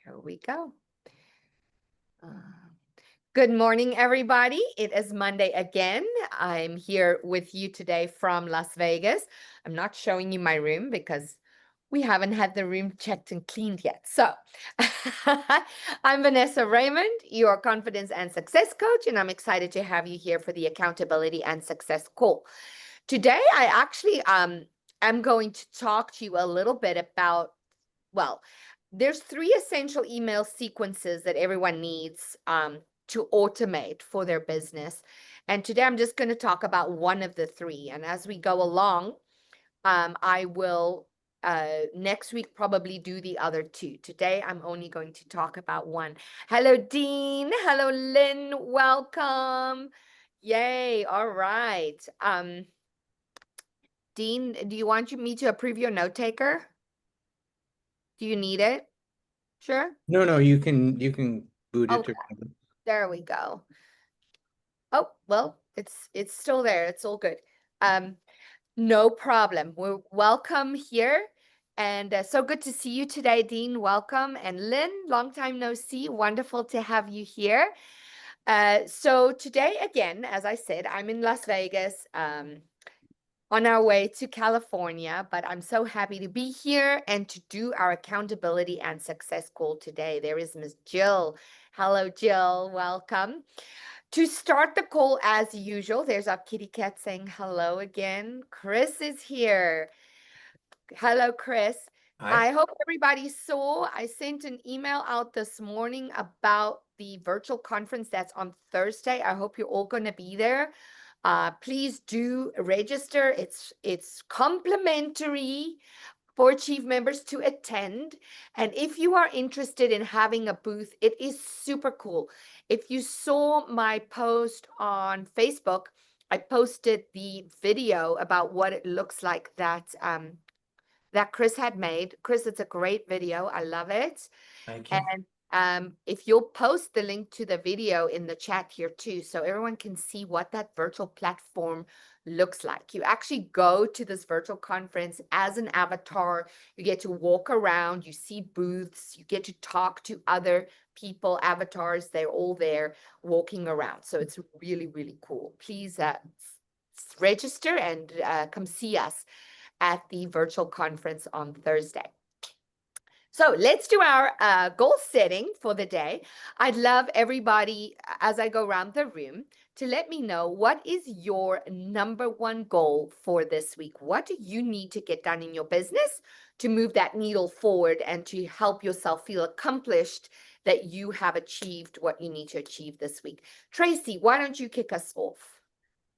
Here we go. Good morning, everybody. It is Monday again. I'm here with you today from Las Vegas. I'm not showing you my room because we haven't had the room checked and cleaned yet. So I'm Vanessa Raymond, your confidence and success coach, and I'm excited to have you here for the accountability and success call. Today, I actually am going to talk to you a little bit about, well, there's 3 essential email sequences that everyone needs to automate for their business. And today I'm just going to talk about one of the 3. And as we go along, I will next week probably do the other 2. Today I'm only going to talk about one. Hello, Dean. Hello, Lynn. Welcome. Yay. All right. Dean, do you want me to approve your note taker? Do you need it? Sure. No, you can boot it. Okay. There we go. Oh, well, it's still there. It's all good. No problem. We're welcome here. And so good to see you today, Dean. Welcome. And Lynn, long time no see. Wonderful to have you here. So today, again, as I said, I'm in Las Vegas. On our way to California, but I'm so happy to be here and to do our accountability and success call today. There is Miss Jill. Hello, Jill. Welcome. To start the call, as usual, there's our kitty cat saying hello again. Chris is here. Hello, Chris. Hi. I hope everybody saw. I sent an email out this morning about the virtual conference that's on Thursday. I hope you're all going to be there. Please do register. It's complimentary for Chief members to attend. And if you are interested in having a booth, it is super cool. If you saw my post on Facebook, I posted the video about what it looks like that Chris had made. Chris, it's a great video. I love it. Thank you. And if you'll post the link to the video in the chat here too, so everyone can see what that virtual platform looks like. You actually go to this virtual conference as an avatar. You get to walk around, you see booths, you get to talk to other people, avatars. They're all there walking around. So it's really, really cool. Please register and come see us at the virtual conference on Thursday. So let's do our goal setting for the day. I'd love everybody, as I go around the room, to let me know what is your number 1 goal for this week. What do you need to get done in your business to move that needle forward and to help yourself feel accomplished that you have achieved what you need to achieve this week? Tracy, why don't you kick us off?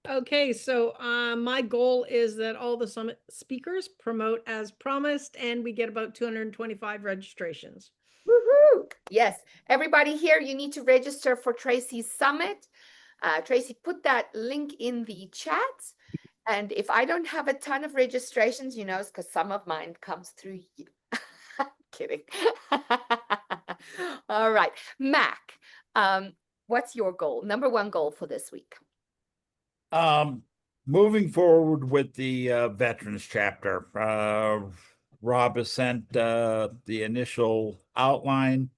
Okay, so my goal is that all the summit speakers promote as promised, and we get about 225 registrations. Woohoo! Yes, everybody here, you need to register for Tracy's summit. Tracy, put that link in the chat. And if I don't have a ton of registrations, you know, it's because some of mine comes through you. Kidding. All right, Mac, what's your goal? Number 1 goal for this week? Moving forward with the veterans chapter, Rob has sent the initial outline.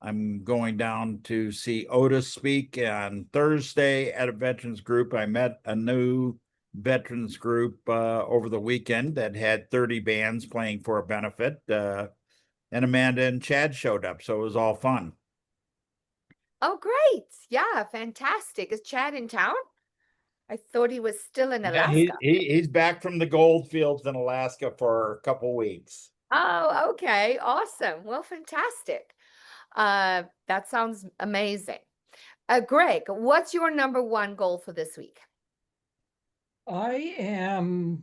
I'm going down to see Otis speak on Thursday at a veterans group. I met a new veterans group over the weekend that had 30 bands playing for a benefit, and Amanda and Chad showed up, so it was all fun. Oh, great. Yeah, fantastic. Is Chad in town? I thought he was still in Alaska. Yeah, he's back from the gold fields in Alaska for a couple weeks. Oh, okay. Awesome. Well, fantastic. That sounds amazing. Greg, what's your number 1 goal for this week? I am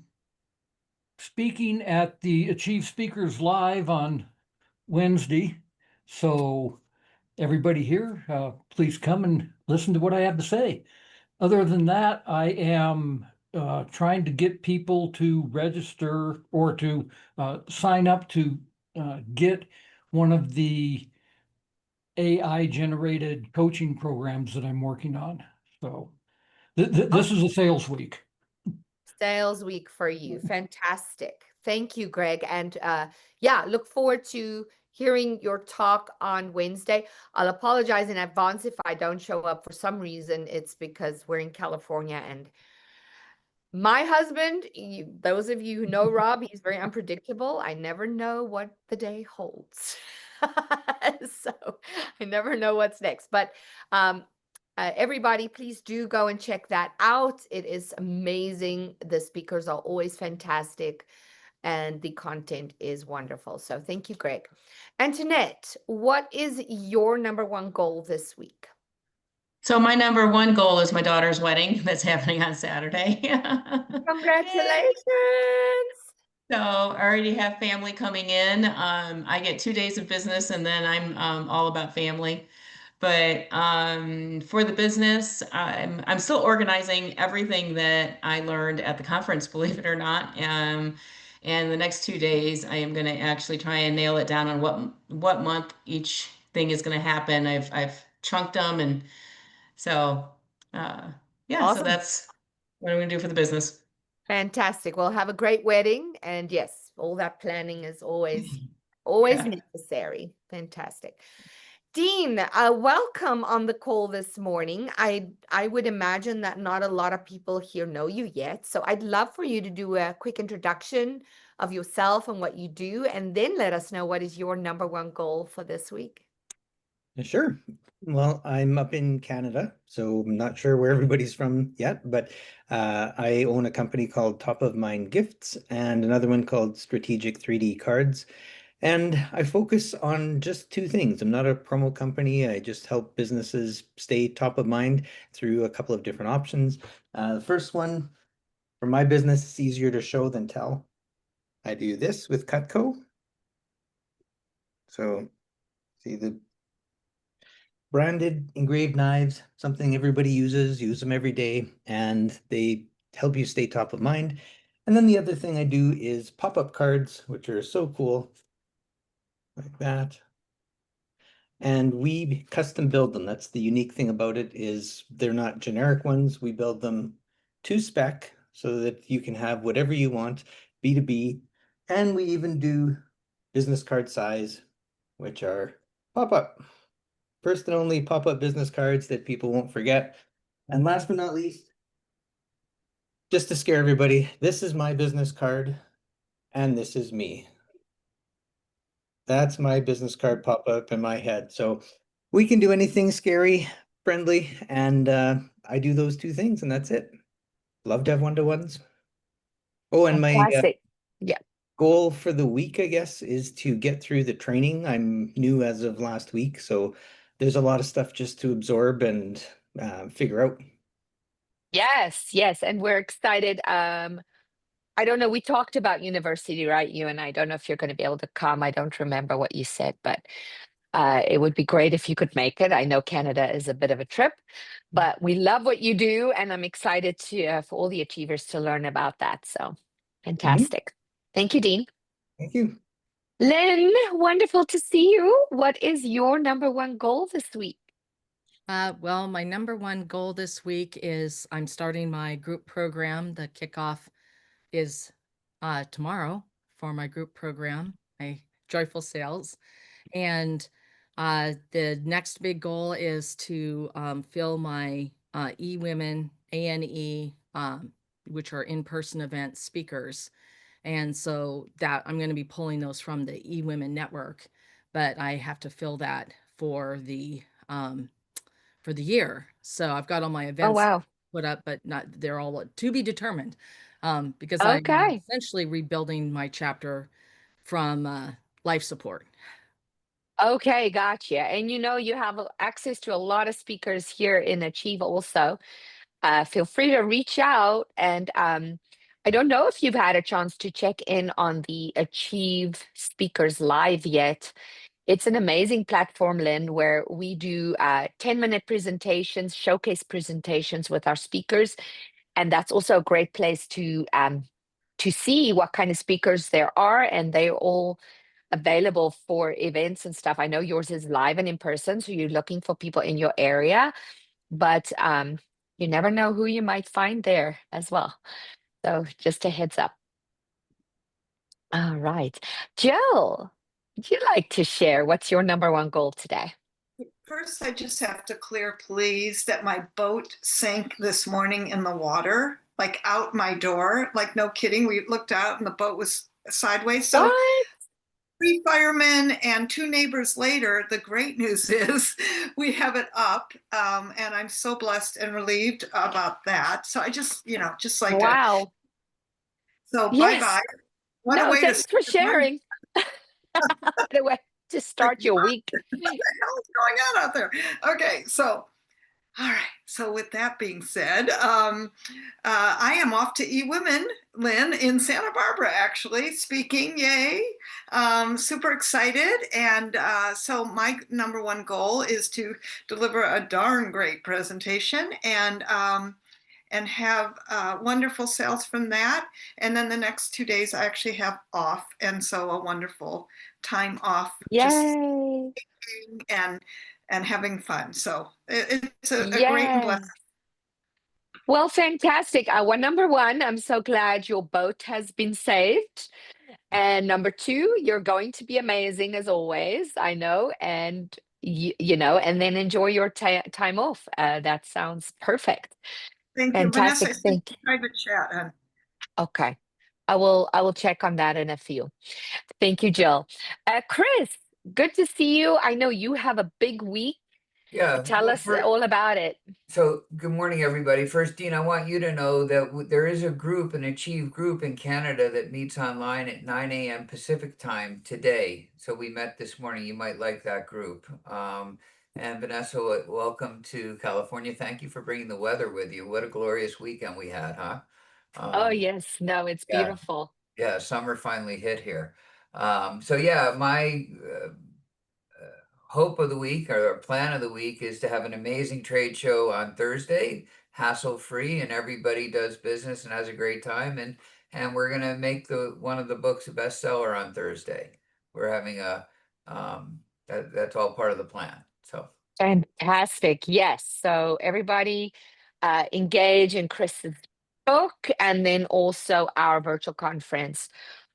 speaking at the Achieve Speakers Live on Wednesday. So everybody here, please come and listen to what I have to say. Other than that, I am trying to get people to register or to sign up to get one of the AI generated coaching programs that I'm working on. So this is a sales week. Sales week for you. Fantastic. Thank you, Greg. And yeah, look forward to hearing your talk on Wednesday. I'll apologize in advance if I don't show up for some reason. It's because we're in California and my husband, those of you who know Rob, he's very unpredictable. I never know what the day holds. So I never know what's next. But everybody, please do go and check that out. It is amazing. The speakers are always fantastic and the content is wonderful. So thank you, Greg. Antoinette, what is your number one goal this week? So my number one goal is my daughter's wedding that's happening on Saturday. Congratulations. So I already have family coming in. I get 2 days of business and then I'm all about family. But for the business, I'm still organizing everything that I learned at the conference, believe it or not. And the next 2 days, I am going to actually try and nail it down on what month each thing is going to happen. I've chunked them, and so yeah. So Awesome. that's what I'm going to do for the business. Fantastic. Well, have a great wedding. And yes, all that planning is always Yeah. necessary. Fantastic. Dean, welcome on the call this morning. I would imagine that not a lot of people here know you yet. So I'd love for you to do a quick introduction of yourself and what you do, and then let us know what is your number one goal for this week. Sure. Well, I'm up in Canada, so I'm not sure where everybody's from yet, but I own a company called Top of Mind Gifts and another one called Strategic 3D Cards. And I focus on just two things. I'm not a promo company. I just help businesses stay top of mind through a couple of different options. The first one, for my business, it's easier to show than tell. I do this with Cutco. So see the branded engraved knives, something everybody uses, use them every day, and they help you stay top of mind. And then the other thing I do is pop-up cards, which are so cool. Like that. And we custom build them. That's the unique thing about it, is they're not generic ones. We build them to spec so that you can have whatever you want, B2B. And we even do business card size, which are pop-up. First and only pop-up business cards that people won't forget. And last but not least, just to scare everybody, this is my business card and this is me. That's my business card pop up in my head. So we can do anything scary, friendly, and I do those two things, and that's it. Love to have one-to-ones. Oh, and my Fantastic. goal for the week, I guess, is to get through the training. I'm new as of last week, so there's a lot of stuff just to absorb and figure out. Yes, and we're excited. I don't know, we talked about university, right? You and I don't know if you're going to be able to come. I don't remember what you said, but it would be great if you could make it. I know Canada is a bit of a trip, but we love what you do, and I'm excited to for all the achievers to learn about that. So fantastic. Thank you, Dean. Thank you. Lynn, wonderful to see you. What is your number one goal this week? Well, my number one goal this week is I'm starting my group program. The kickoff is tomorrow for my group program, my Joyful Sales. And the next big goal is to fill my eWomen ANE, which are in-person event speakers. And so that I'm going to be pulling those from the eWomen network, but I have to fill that for the year. So I've got all my events put up, but they're all to be determined, because I'm essentially rebuilding my chapter from life support. Okay, gotcha. And you have access to a lot of speakers here in Achieve also. Feel free to reach out. And I don't know if you've had a chance to check in on the Achieve Speakers Live yet. It's an amazing platform, Lynn, where we do 10-minute presentations, showcase presentations with our speakers. And that's also a great place to see what kind of speakers there are. And they're all available for events and stuff. I know yours is live and in person, so you're looking for people in your area, but you never know who you might find there as well. So just a heads up. All right. Jill, you like to share? What's your number one goal today? First, I just have to clear, please, that my boat sank this morning in the water, like out my door. Like, no kidding. We looked out and the boat was sideways. So, What? 3 firemen and 2 neighbors later, the great news is we have it up. And I'm so blessed and relieved about that. So I just, just like to, Wow. so Yes. bye-bye. What a No, way to thanks for start Monday. sharing. What a way to start your week. What the hell is going on out there? Okay, so all right. So with that being said, I am off to eWomen, Lynn, in Santa Barbara, actually speaking. Yay! Super excited. And so my number one goal is to deliver a darn great presentation and have wonderful sales from that. And then the next 2 days I actually have off, and so a wonderful time off. Just Yay. and having fun. So it's a great and blessed. Yes. Well, fantastic. Well, number one, I'm so glad your boat has been saved. And number two, you're going to be amazing as always, I know. And and then enjoy your time off. That sounds perfect. Thank you, Vanessa. Fantastic. Thank you. Private chat. Okay. I will check on that in a few. Thank you, Jill. Chris, good to see you. I know you have a big week. Yeah. Tell us all about it. So good morning, everybody. First, Dean, I want you to know that there is a group, an Achieve group in Canada that meets online at 9 a.m. Pacific time today. So we met this morning. You might like that group. And Vanessa, welcome to California. Thank you for bringing the weather with you. What a glorious weekend we had, huh? Oh, yes. No, it's yeah. beautiful. Yeah, summer finally hit here. So yeah, my hope of the week or plan of the week is to have an amazing trade show on Thursday, hassle-free, and everybody does business and has a great time. And we're gonna make one of the books a bestseller on Thursday. We're having that's all part of the plan. So Fantastic. Yes. So everybody engage in Chris's book and then also our virtual conference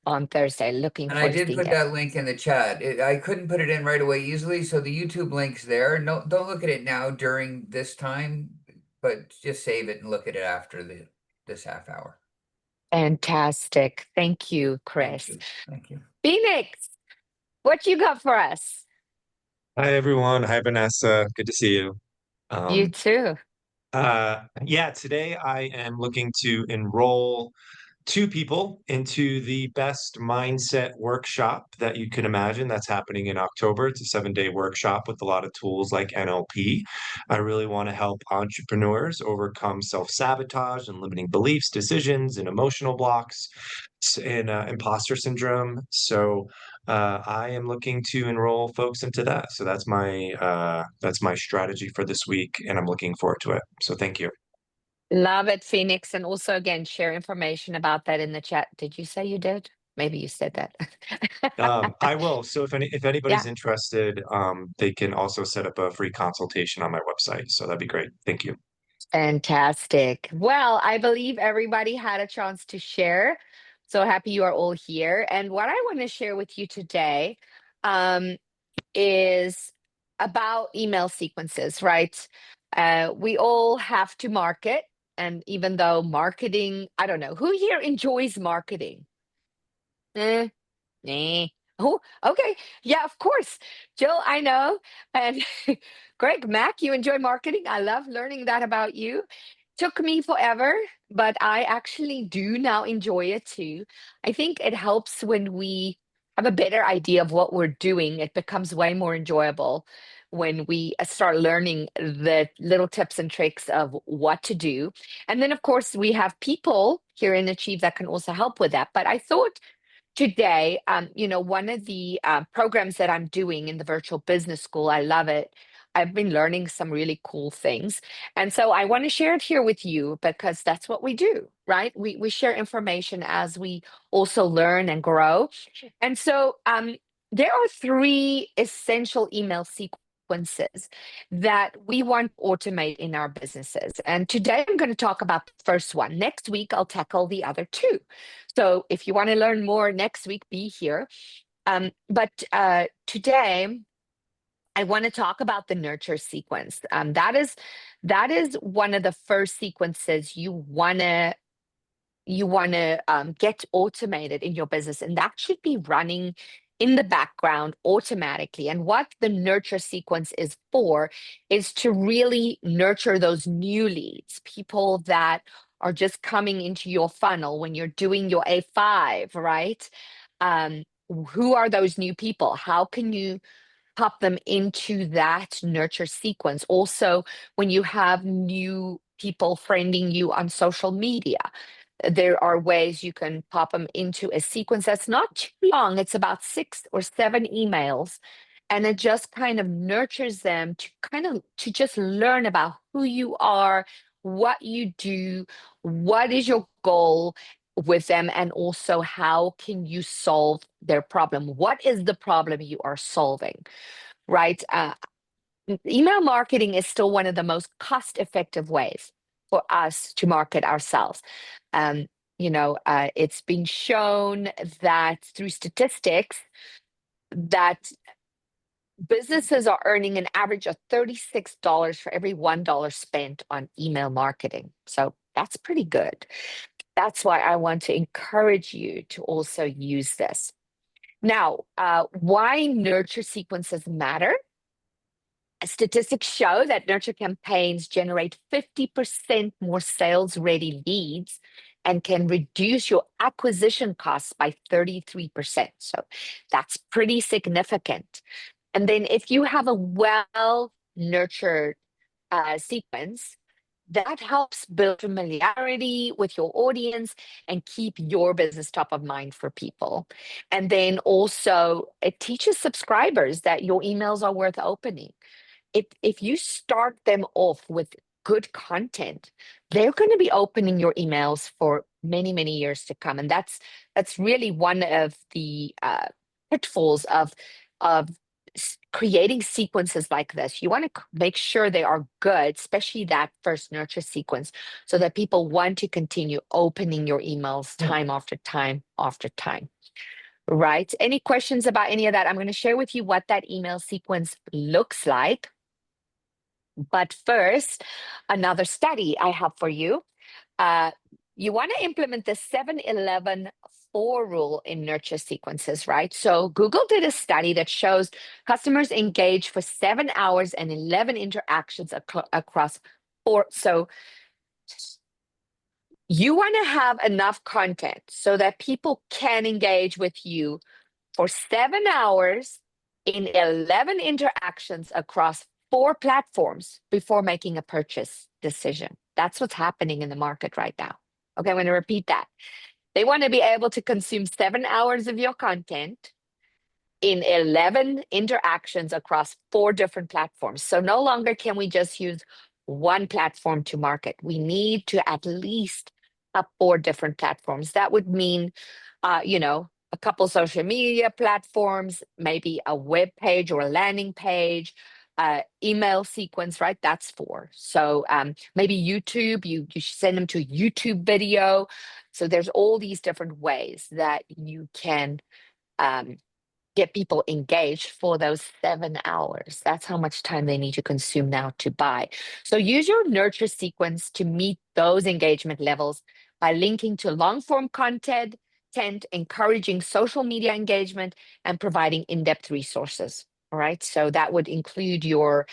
on Thursday. Looking And I forward to did seeing put it. that link in the chat. I couldn't put it in right away easily, so the YouTube link's there. No, don't look at it now during this time, but just save it and look at it after this half hour. Fantastic. Thank you, Chris. Thank you. Phoenix, what you got for us? Hi, everyone. Hi, Vanessa. Good to see you. You too. Yeah, today I am looking to enroll 2 people into the best mindset workshop that you can imagine. That's happening in October. It's a 7-day workshop with a lot of tools like NLP. I really want to help entrepreneurs overcome self-sabotage and limiting beliefs, decisions, and emotional blocks and imposter syndrome. So I am looking to enroll folks into that. So that's my strategy for this week, and I'm looking forward to it. So thank you. Love it, Phoenix. And also, again, share information about that in the chat. Did you say you did? Maybe you said that. I will. So if anybody's interested, they can also set up a free consultation on my website. So that'd be great. Thank you. Fantastic. Well, I believe everybody had a chance to share. So happy you are all here. And what I want to share with you today is about email sequences, right? We all have to market. And even though marketing, I don't know, who here enjoys marketing? Oh, okay. Yeah, of course. Jill, I know. And Greg, Mac, you enjoy marketing. I love learning that about you. Took me forever, but I actually do now enjoy it too. I think it helps when we have a better idea of what we're doing. It becomes way more enjoyable when we start learning the little tips and tricks of what to do. And then, of course, we have people here in Achieve that can also help with that. But I thought today, one of the programs that I'm doing in the virtual business school, I love it. I've been learning some really cool things. And so I want to share it here with you because that's what we do, right? We share information as we also learn and grow. And so there are 3 essential email sequences that we want to automate in our businesses. And today I'm going to talk about the first one. Next week, I'll tackle the other 2. So if you want to learn more next week, be here. But today, I want to talk about the nurture sequence. That is one of the first sequences you want to get automated in your business, and that should be running in the background automatically. And what the nurture sequence is for is to really nurture those new leads, people that are just coming into your funnel when you're doing your A5, right? Who are those new people? How can you pop them into that nurture sequence? Also, when you have new people friending you on social media, there are ways you can pop them into a sequence that's not too long. It's about 6 or 7 emails. And it just kind of nurtures them to just learn about who you are, what you do, what is your goal with them, and also how can you solve their problem? What is the problem you are solving, right? Email marketing is still one of the most cost-effective ways for us to market ourselves. It's been shown that through statistics that businesses are earning an average of $36 for every $1 spent on email marketing. So that's pretty good. That's why I want to encourage you to also use this. Now, why nurture sequences matter? Statistics show that nurture campaigns generate 50% more sales-ready leads and can reduce your acquisition costs by 33%. So that's pretty significant. And then if you have a well-nurtured sequence, that helps build familiarity with your audience and keep your business top of mind for people. And then also it teaches subscribers that your emails are worth opening. If you start them off with good content, they're going to be opening your emails for many, many years to come. And that's really one of the pitfalls of creating sequences like this. You want to make sure they are good, especially that first nurture sequence, so that people want to continue opening your emails time after time after time. Right? Any questions about any of that? I'm going to share with you what that email sequence looks like. But first, another study I have for you. You want to implement the 7-11-4 rule in nurture sequences, right? So Google did a study that shows customers engage for 7 hours and 11 interactions across 4. So you want to have enough content so that people can engage with you for 7 hours in 11 interactions across 4 platforms before making a purchase decision. That's what's happening in the market right now. Okay, I'm going to repeat that. They want to be able to consume 7 hours of your content in 11 interactions across 4 different platforms. So no longer can we just use one platform to market. We need to at least have 4 different platforms. That would mean, a couple social media platforms, maybe a web page or a landing page, email sequence, right? That's 4. So maybe YouTube, you send them to a YouTube video. So there's all these different ways that you can get people engaged for those 7 hours. That's how much time they need to consume now to buy. So use your nurture sequence to meet those engagement levels by linking to long form content, encouraging social media engagement, and providing in-depth resources. All right. So that would include your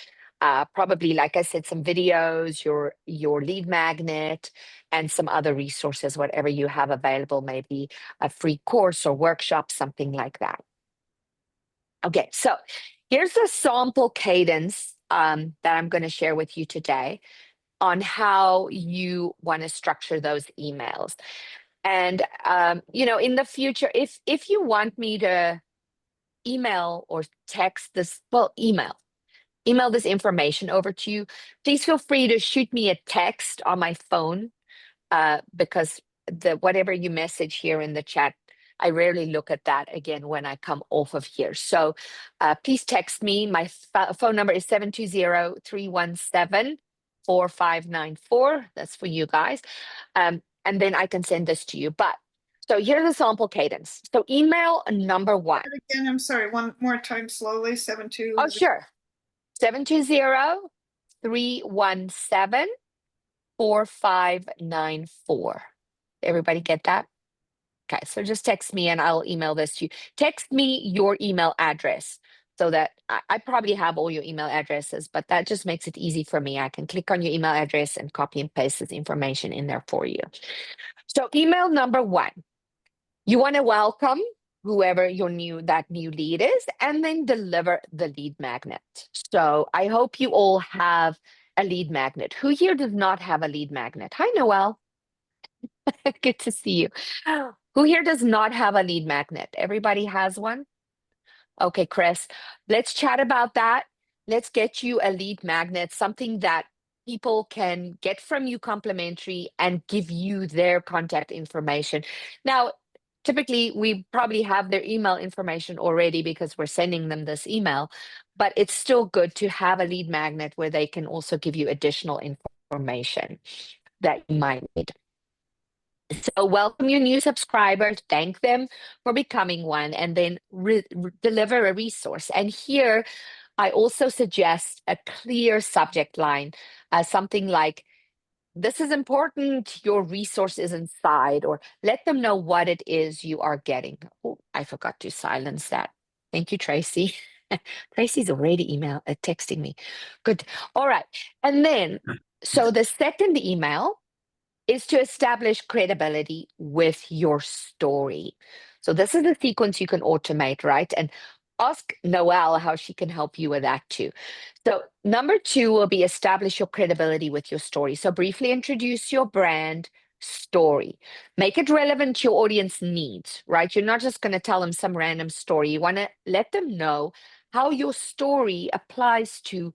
probably, like I said, some videos, your lead magnet, and some other resources, whatever you have available, maybe a free course or workshop, something like that. Okay, so here's the sample cadence that I'm going to share with you today on how you want to structure those emails. And, in the future, if you want me to email or text this, email this information over to you, please feel free to shoot me a text on my phone because whatever you message here in the chat, I rarely look at that again when I come off of here. So please text me. My phone number is 720-317-4594. That's for you guys. And then I can send this to you. But So here's a sample cadence. So email number one. Again, I'm sorry, one more time slowly, 72. Oh, sure. 720-317-4594. Everybody get that? Okay, so just text me and I'll email this to you. Text me your email address so that I probably have all your email addresses, but that just makes it easy for me. I can click on your email address and copy and paste this information in there for you. So email number one, you want to welcome whoever that new lead is, and then deliver the lead magnet. So I hope you all have a lead magnet. Who here does not have a lead magnet? Hi, Noelle. Good to see you. Who here does not have a lead magnet? Everybody has one? Okay, Chris, let's chat about that. Let's get you a lead magnet, something that people can get from you complimentary and give you their contact information. Now, typically, we probably have their email information already because we're sending them this email, but it's still good to have a lead magnet where they can also give you additional information that you might need. So welcome your new subscribers, thank them for becoming one, and then deliver a resource. And here, I also suggest a clear subject line, something like, this is important, your resource is inside, or let them know what it is you are getting. Oh, I forgot to silence that. Thank you, Tracy. Tracy's already texting me. Good. All right. And then, so the second email is to establish credibility with your story. So this is a sequence you can automate, right? And ask Noelle how she can help you with that too. So number two will be establish your credibility with your story. So briefly introduce your brand story. Make it relevant to your audience needs, right? You're not just going to tell them some random story. You want to let them know how your story applies to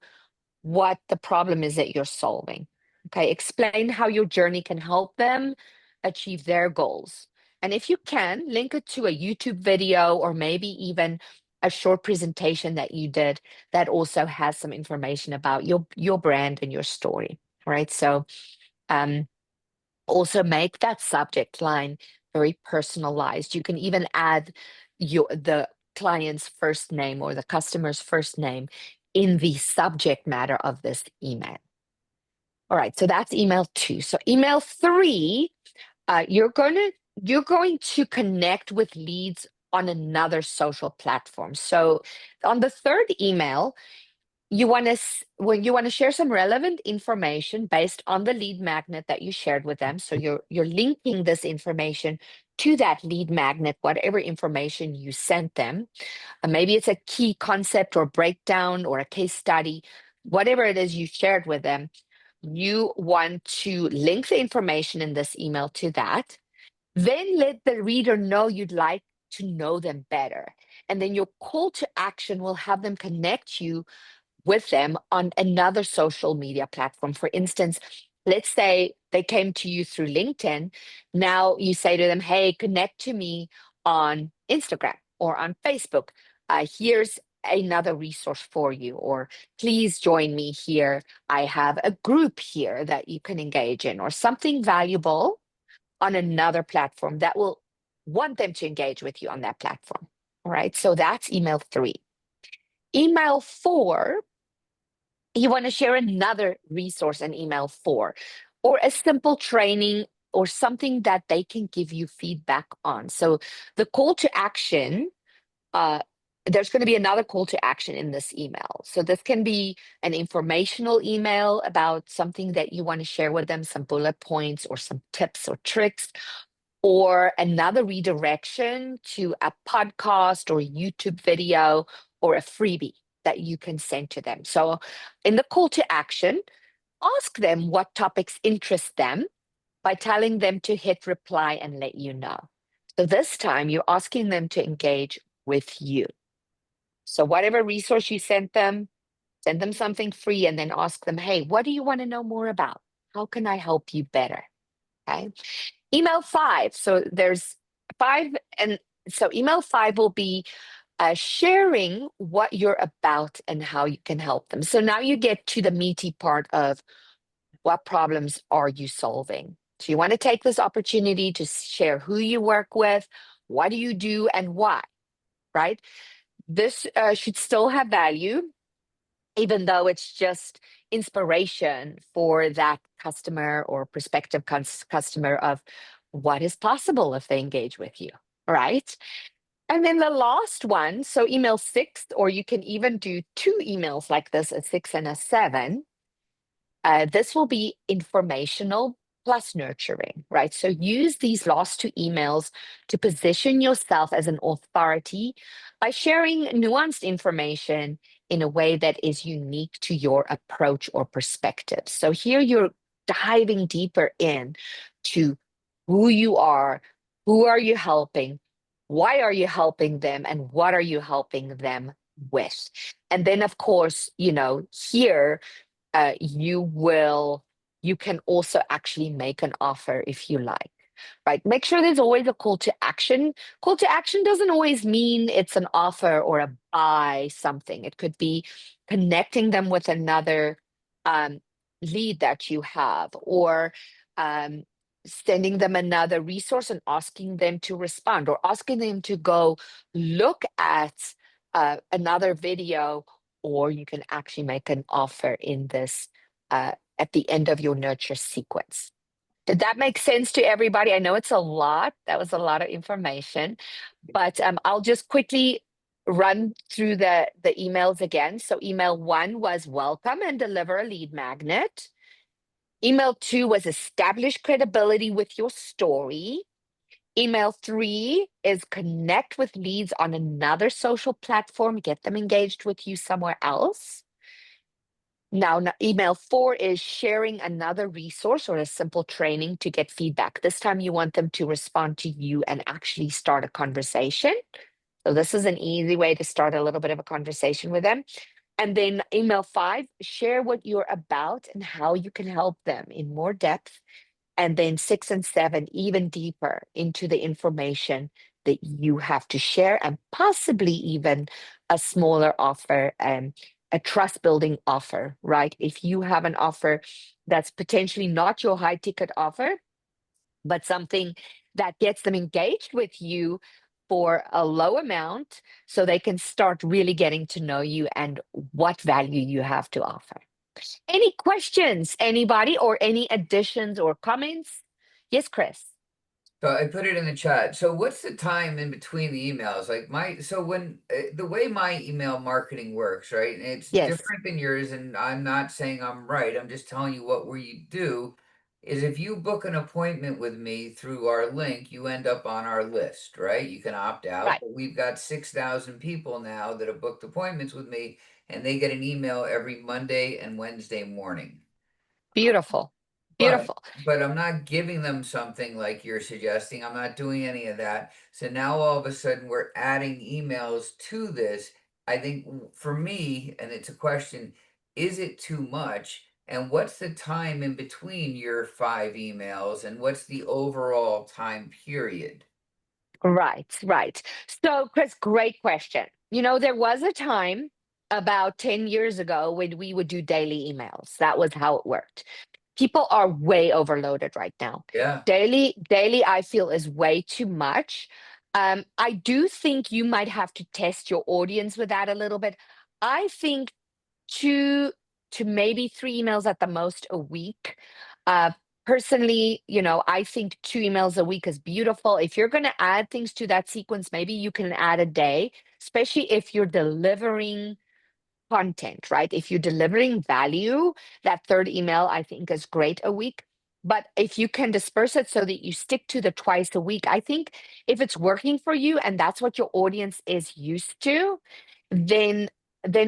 what the problem is that you're solving. Okay, explain how your journey can help them achieve their goals. And if you can, link it to a YouTube video or maybe even a short presentation that you did that also has some information about your brand and your story, right? So also make that subject line very personalized. You can even add the client's first name or the customer's first name in the subject matter of this email. All right, so that's email two. So email three, you're going to connect with leads on another social platform. So on the third email, you want to share some relevant information based on the lead magnet that you shared with them. So you're linking this information to that lead magnet, whatever information you sent them. Maybe it's a key concept or breakdown or a case study, whatever it is you shared with them. You want to link the information in this email to that. Then let the reader know you'd like to know them better. And then your call to action will have them connect you with them on another social media platform. For instance, let's say they came to you through LinkedIn. Now you say to them, hey, connect to me on Instagram or on Facebook. Here's another resource for you, or please join me here. I have a group here that you can engage in, or something valuable on another platform that will want them to engage with you on that platform. All right, so that's email three. Email four, you want to share another resource in email four, or a simple training or something that they can give you feedback on. So the call to action, there's going to be another call to action in this email. So this can be an informational email about something that you want to share with them, some bullet points or some tips or tricks, or another redirection to a podcast or YouTube video or a freebie that you can send to them. So in the call to action, ask them what topics interest them by telling them to hit reply and let you know. So this time you're asking them to engage with you. So whatever resource you send them something free and then ask them, hey, what do you want to know more about? How can I help you better? Okay. Email five. So there's five. And so email five will be sharing what you're about and how you can help them. So now you get to the meaty part of what problems are you solving? So you want to take this opportunity to share who you work with, what do you do, and why, right? This should still have value, even though it's just inspiration for that customer or prospective customer of what is possible if they engage with you, right? And then the last one, so email 6, or you can even do 2 emails like this, a 6 and a 7. This will be informational plus nurturing, right? So use these last 2 emails to position yourself as an authority by sharing nuanced information in a way that is unique to your approach or perspective. So here you're diving deeper in to who you are, who are you helping, why are you helping them, and what are you helping them with? And then, of course, here you can also actually make an offer if you like, right? Make sure there's always a call to action. Call to action doesn't always mean it's an offer or a buy something. It could be connecting them with another lead that you have, or sending them another resource and asking them to respond, or asking them to go look at another video, or you can actually make an offer in this at the end of your nurture sequence. Did that make sense to everybody? I know it's a lot. That was a lot of information, but I'll just quickly run through the emails again. So email 1 was welcome and deliver a lead magnet. Email 2 was establish credibility with your story. Email 3 is connect with leads on another social platform, get them engaged with you somewhere else. Now, email 4 is sharing another resource or a simple training to get feedback. This time you want them to respond to you and actually start a conversation. So this is an easy way to start a little bit of a conversation with them. And then email 5, share what you're about and how you can help them in more depth. And then 6 and 7, even deeper into the information that you have to share, and possibly even a smaller offer, a trust building offer, right? If you have an offer that's potentially not your high ticket offer, but something that gets them engaged with you for a low amount, so they can start really getting to know you and what value you have to offer. Any questions, anybody, or any additions or comments? Yes, Chris. So I put it in the chat. So what's the time in between the emails? Like when the way my email marketing works, right? And it's Yes. different than yours, and I'm not saying I'm right. I'm just telling you what we do is if you book an appointment with me through our link, you end up on our list, right? You can opt out, Right. but we've got 6,000 people now that have booked appointments with me, and they get an email every Monday and Wednesday morning. Beautiful. Beautiful. But I'm not giving them something like you're suggesting. I'm not doing any of that. So now all of a sudden we're adding emails to this. I think for me, and it's a question, is it too much? And what's the time in between your 5 emails, and what's the overall time period? Right. So, Chris, great question. There was a time about 10 years ago when we would do daily emails. That was how it worked. People are way overloaded right now. Yeah. Daily, I feel, is way too much. I do think you might have to test your audience with that a little bit. I think 2 to maybe 3 emails at the most a week. Personally, I think 2 emails a week is beautiful. If you're going to add things to that sequence, maybe you can add a day, especially if you're delivering content, right? If you're delivering value, that 3rd email, I think, is great a week. But if you can disperse it so that you stick to the twice a week, I think if it's working for you and that's what your audience is used to, then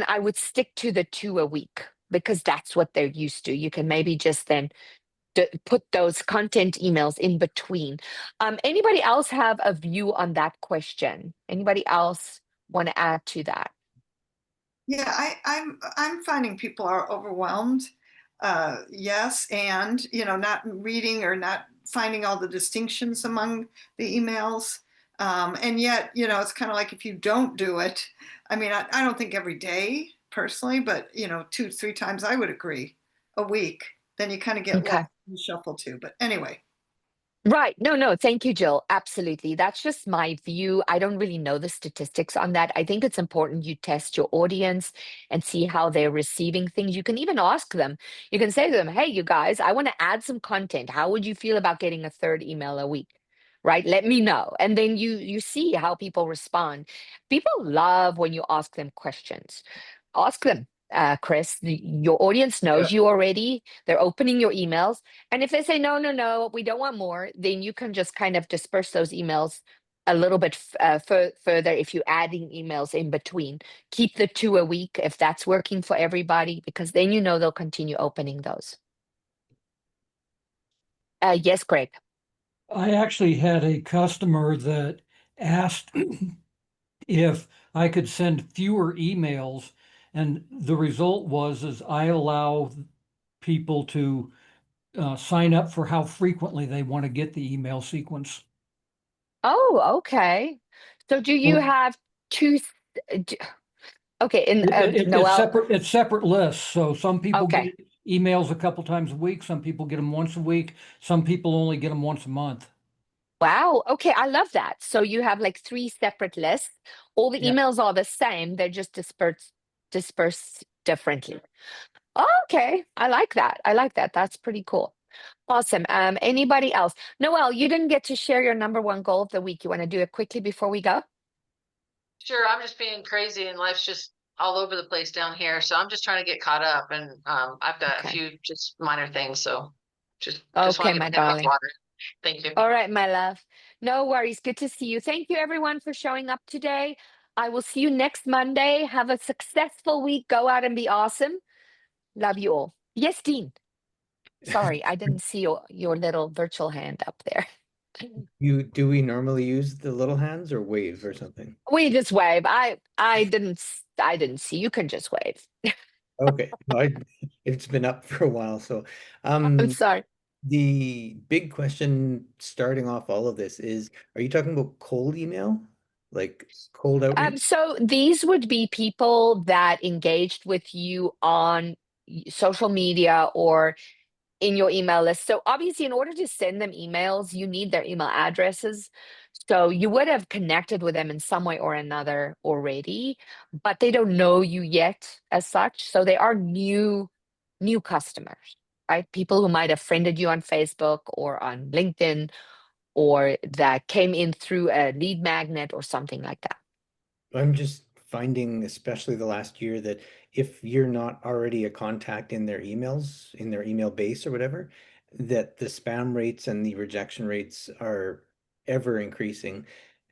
I would stick to the 2 a week, because that's what they're used to. You can maybe just then put those content emails in between. Anybody else have a view on that question? Anybody else want to add to that? Yeah, I'm finding people are overwhelmed. Yes, and not reading or not finding all the distinctions among the emails. And yet, it's kind of like if you don't do it. I mean, I don't think every day personally, but 2-3 times I would agree a week. Then you kind of get Okay. lost in the shuffle too. But anyway. Right. No, thank you, Jill. Absolutely. That's just my view. I don't really know the statistics on that. I think it's important you test your audience and see how they're receiving things. You can even ask them. You can say to them, hey, you guys, I want to add some content. How would you feel about getting a third email a week? Right? Let me know. And then you see how people respond. People love when you ask them questions. Ask them, Chris, your audience knows you already. They're opening your emails. And if they say, no, we don't want more, then you can just kind of disperse those emails a little bit further if you're adding emails in between. Keep the 2 a week if that's working for everybody, because then you know they'll continue opening those. Yes, Greg. I actually had a customer that asked if I could send fewer emails, and the result was is I allow people to sign up for how frequently they want to get the email sequence. Oh, okay. So do you Well, have two? Okay, and It's Noel. it's separate lists. So some people Okay. get emails a couple times a week. Some people get them once a week. Some people only get them once a month. Wow. Okay, I love that. So you have like 3 separate lists. All the Yeah. emails are the same. They're just dispersed differently. Okay, I like that. I like that. That's pretty cool. Awesome. Anybody else? Noel, you didn't get to share your number 1 goal of the week. You want to do it quickly before we go? Sure, I'm just being crazy and life's just all over the place down here. So I'm just trying to get caught up and I've got a Okay. few just minor things. So just Okay, want to my get my head above darling. water. Thank you. All right, my love. No worries. Good to see you. Thank you, everyone, for showing up today. I will see you next Monday. Have a successful week. Go out and be awesome. Love you all. Yes, Dean. Sorry, I didn't see your little virtual hand up there. Do we normally use the little hands or wave or something? We just wave. I didn't see. You can just wave. Okay, no, it's been up for a while, so I'm sorry. the big question starting off all of this is, are you talking about cold email? Like cold outreach? So these would be people that engaged with you on social media or in your email list. So obviously, in order to send them emails, you need their email addresses. So you would have connected with them in some way or another already, but they don't know you yet as such. So they are new customers, right? People who might have friended you on Facebook or on LinkedIn, or that came in through a lead magnet or something like that. I'm just finding, especially the last year, that if you're not already a contact in their emails, in their email base or whatever, that the spam rates and the rejection rates are ever increasing.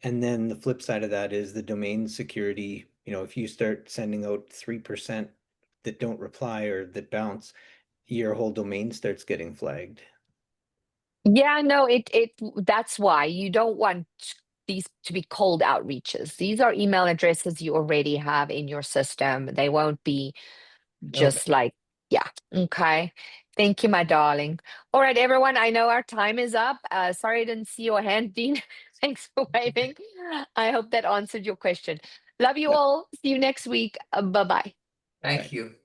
And then the flip side of that is the domain security. If you start sending out 3% that don't reply or that bounce, your whole domain starts getting flagged. Yeah, no, that's why you don't want these to be cold outreaches. These are email addresses you already have in your system. They won't be just like, yeah. Okay. Thank you, my darling. All right, everyone. I know our time is up. Sorry I didn't see your hand, Dean. Thanks for waving. I hope that answered your question. Love you all. See you next week. Bye-bye. Thank you.